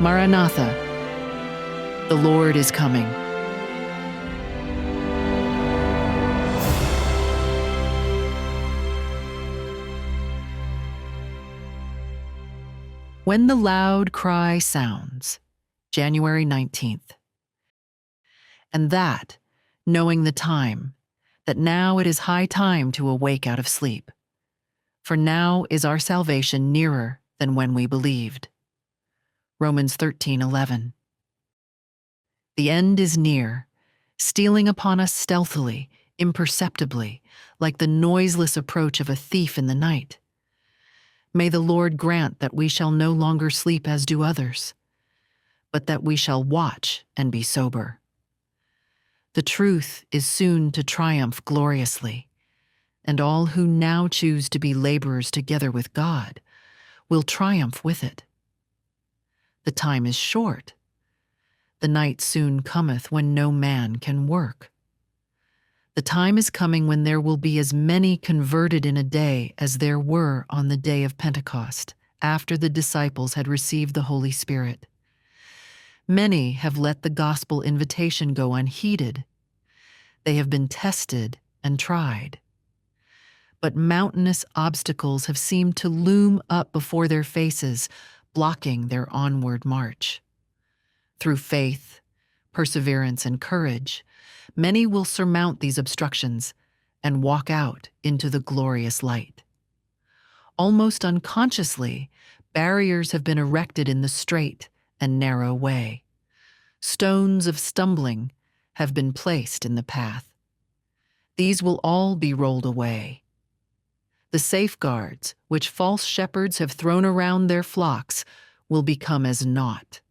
Maranatha, the Lord is coming. When the loud cry sounds, January 19th. And that, knowing the time, that now it is high time to awake out of sleep. For now is our salvation nearer than when we believed. Romans 13:11. The end is near, stealing upon us stealthily, imperceptibly, like the noiseless approach of a thief in the night. May the Lord grant that we shall no longer sleep as do others, but that we shall watch and be sober. The truth is soon to triumph gloriously, and all who now choose to be laborers together with God will triumph with it. The time is short. The night soon cometh when no man can work. The time is coming when there will be as many converted in a day as there were on the day of Pentecost, after the disciples had received the Holy Spirit. Many have let the gospel invitation go unheeded. They have been tested and tried. But mountainous obstacles have seemed to loom up before their faces, blocking their onward march. Through faith, perseverance, and courage, many will surmount these obstructions and walk out into the glorious light. Almost unconsciously, barriers have been erected in the straight and narrow way. Stones of stumbling have been placed in the path. These will all be rolled away. The safeguards which false shepherds have thrown around their flocks will become as naught.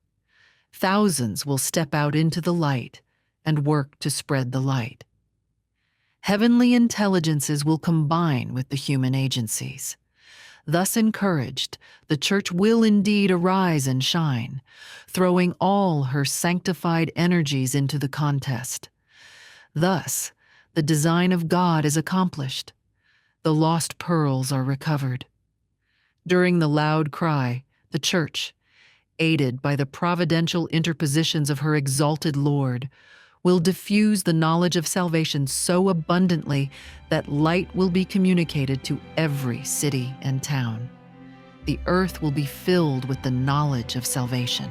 Thousands will step out into the light and work to spread the light. Heavenly intelligences will combine with the human agencies. Thus encouraged, the church will indeed arise and shine, throwing all her sanctified energies into the contest. Thus, the design of God is accomplished. The lost pearls are recovered. During the loud cry, the church, aided by the providential interpositions of her exalted Lord, will diffuse the knowledge of salvation so abundantly that light will be communicated to every city and town. The earth will be filled with the knowledge of salvation.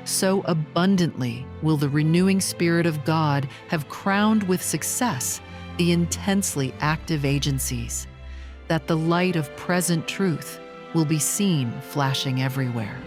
So abundantly will the renewing Spirit of God have crowned with success the intensely active agencies, that the light of present truth will be seen flashing everywhere.